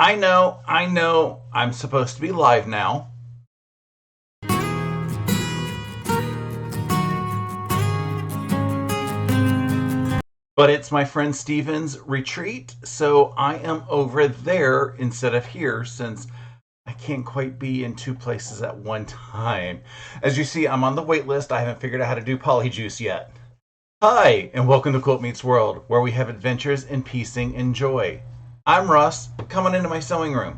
I know, I'm supposed to be live now. But it's my friend Steven's retreat, so I am over there instead of here since I can't quite be in two places at one time. As you see, I'm on the wait list. I haven't figured out how to do polyjuice yet. Hi, and welcome to Quilt Meets World, where we have adventures in piecing and joy. I'm Russ. Come on into my sewing room.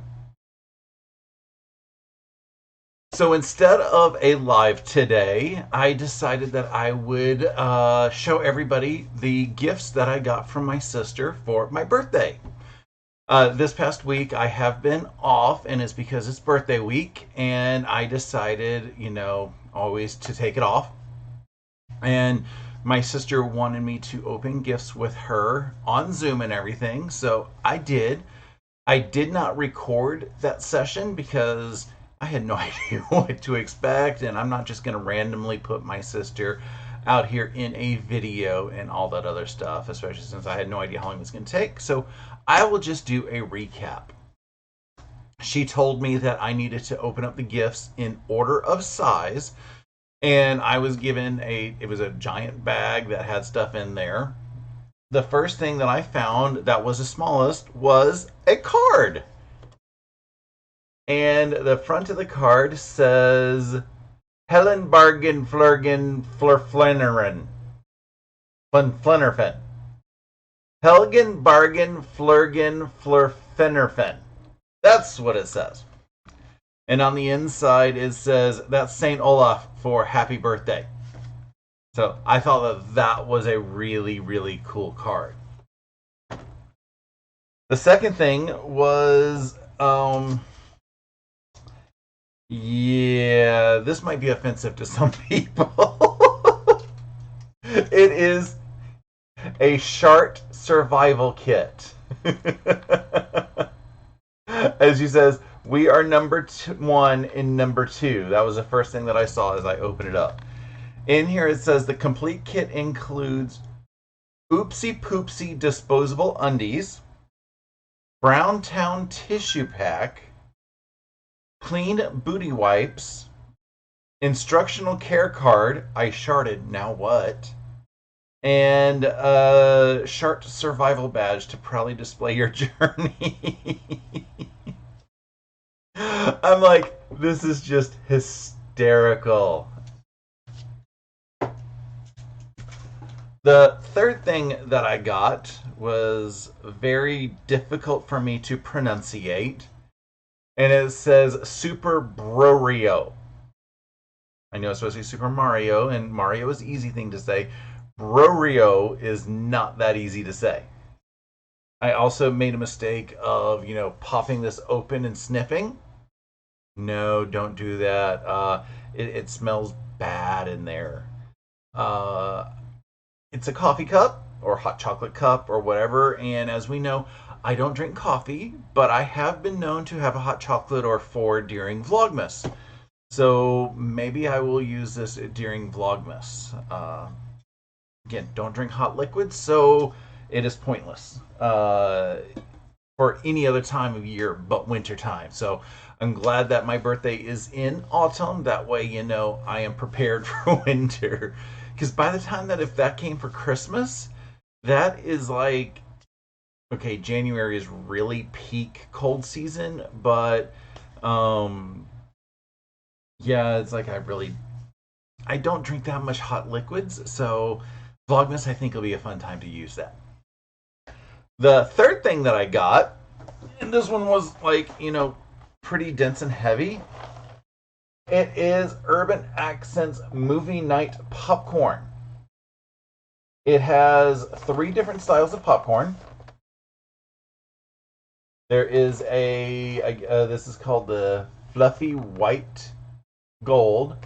So instead of a live today, I decided that I would show everybody the gifts that I got from my sister for my birthday. This past week, I have been off, and it's because it's birthday week, and I decided, always to take it off. And my sister wanted me to open gifts with her on Zoom and everything, so I did. I did not record that session because I had no idea what to expect, and I'm not just going to randomly put my sister out here in a video and all that other stuff, especially since I had no idea how long it was going to take. So I will just do a recap. She told me that I needed to open up the gifts in order of size, and I was given it was a giant bag that had stuff in there. The first thing that I found that was the smallest was a card. And the front of the card says Helen Bargain Flurgan Flurflennerin. Flennerfen. Helgen Bargain Flurgan Flurfennerfen. That's what it says. And on the inside it says that's St. Olaf for happy birthday. So I thought that was a really, really cool card. The second thing was yeah, this might be offensive to some people. It is a Shart survival kit. As she says, we are number one in number two. That was the first thing that I saw as I opened it up. In here it says the complete kit includes Oopsie Poopsie disposable undies, Brown Town tissue pack, clean booty wipes, instructional care card, I sharted, now what? And a Shart survival badge to proudly display your journey. I'm like, this is just hysterical. The third thing that I got was very difficult for me to pronunciate. And it says Super Brorio. I know it's supposed to be Super Mario, and Mario is an easy thing to say. Brorio is not that easy to say. I also made a mistake of, popping this open and sniffing. No, don't do that. It smells bad in there. It's a coffee cup or hot chocolate cup or whatever, and as we know, I don't drink coffee, but I have been known to have a hot chocolate or four during Vlogmas. So maybe I will use this during Vlogmas. Again, don't drink hot liquids, so it is pointless for any other time of year but winter time. So I'm glad that my birthday is in autumn. That way, I am prepared for winter. Because by the time that if that came for Christmas, that is like, okay, January is really peak cold season, but yeah, it's like I don't drink that much hot liquids, so Vlogmas I think will be a fun time to use that. The third thing that I got, and this one was like, pretty dense and heavy. It is Urban Accents Movie Night Popcorn. It has 3 different styles of popcorn. There is this is called the Fluffy White Gold.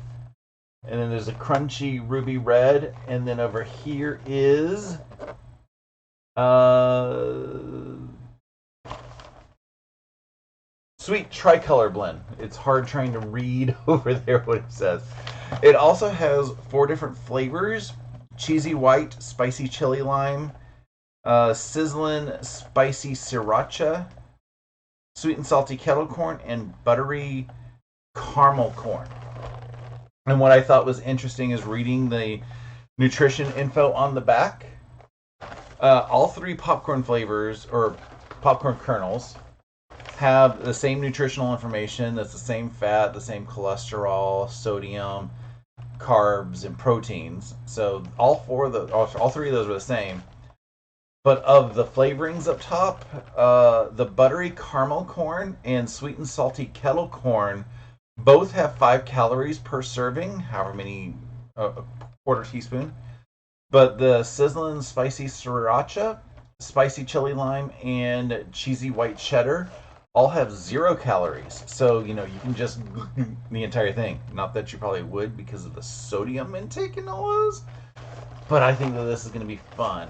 And then there's a Crunchy Ruby Red. And then over here is Sweet Tricolor Blend. It's hard trying to read over there what it says. It also has 4 different flavors. Cheesy White, Spicy Chili Lime, Sizzling Spicy Sriracha, sweet and salty kettle corn, and buttery caramel corn. And what I thought was interesting is reading the nutrition info on the back. All three popcorn flavors or popcorn kernels have the same nutritional information. That's the same fat, the same cholesterol, sodium, carbs, and proteins. So all three of those are the same. But of the flavorings up top, the buttery caramel corn and sweet and salty kettle corn both have 5 calories per serving, however many, a quarter teaspoon. But the sizzling spicy sriracha, spicy chili lime, and cheesy white cheddar all have 0 calories. So, you can just the entire thing. Not that you probably would because of the sodium intake in all those. But I think that this is going to be fun.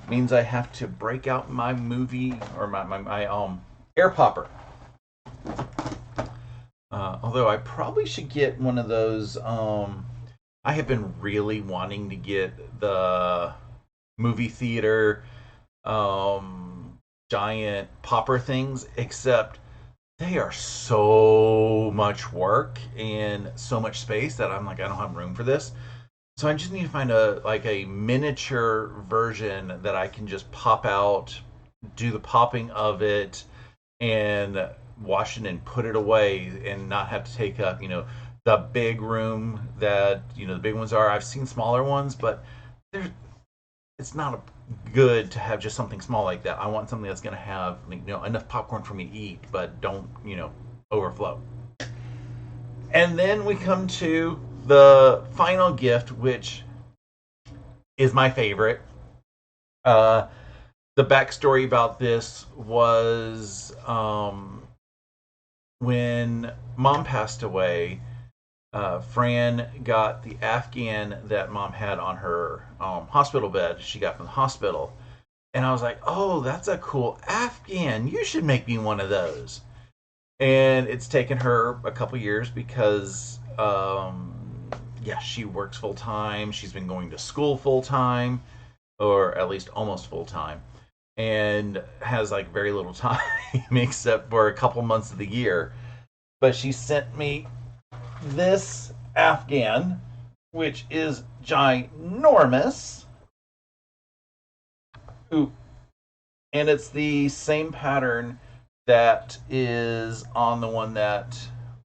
Means I have to break out my movie or my air popper. Although I probably should get one of those. I have been really wanting to get the movie theater giant popper things, except they are so much work and so much space that I'm like, I don't have room for this. So I just need to find a miniature version that I can just pop out, do the popping of it, and wash it and put it away, and not have to take up the big room that the big ones are. I've seen smaller ones, but it's not good to have just something small like that. I want something that's going to have enough popcorn for me to eat, but don't overflow. And then we come to the final gift, which is my favorite. The backstory about this was when Mom passed away. Fran got the Afghan that Mom had on her hospital bed. She got from the hospital, and I was like, "Oh, that's a cool Afghan. You should make me one of those." And it's taken her a couple years because, she works full time. She's been going to school full time, or at least almost full time, and has like very little time except for a couple months of the year. But she sent me this Afghan, which is ginormous. Ooh. And it's the same pattern that is on the one that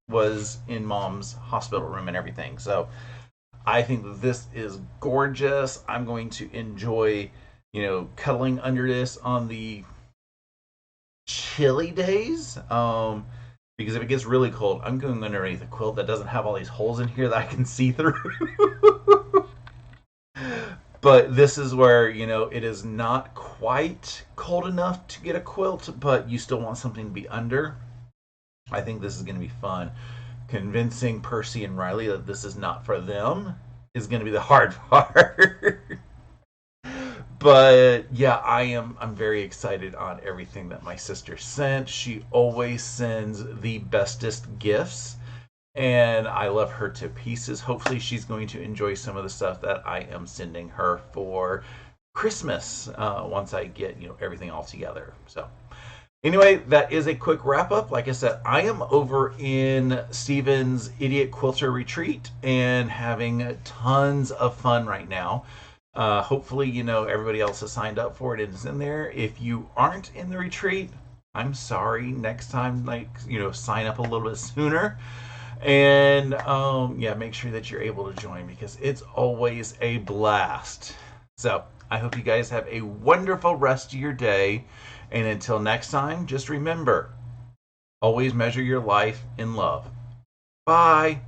was in Mom's hospital room and everything. So I think that this is gorgeous. I'm going to enjoy, cuddling under this on the chilly days. Because if it gets really cold, I'm going underneath a quilt that doesn't have all these holes in here that I can see through. But this is where, it is not quite cold enough to get a quilt, but you still want something to be under. I think this is going to be fun. Convincing Percy and Riley that this is not for them is going to be the hard part. But yeah, I'm very excited on everything that my sister sent. She always sends the bestest gifts, and I love her to pieces. Hopefully she's going to enjoy some of the stuff that I am sending her for Christmas once I get everything all together. So anyway, that is a quick wrap up. Like I said, I am over in Steven's Idiot Quilter Retreat and having tons of fun right now. Hopefully, everybody else has signed up for it and is in there. If you aren't in the retreat, I'm sorry. Next time, sign up a little bit sooner. And, make sure that you're able to join because it's always a blast. So, I hope you guys have a wonderful rest of your day. And until next time, just remember, always measure your life in love. Bye.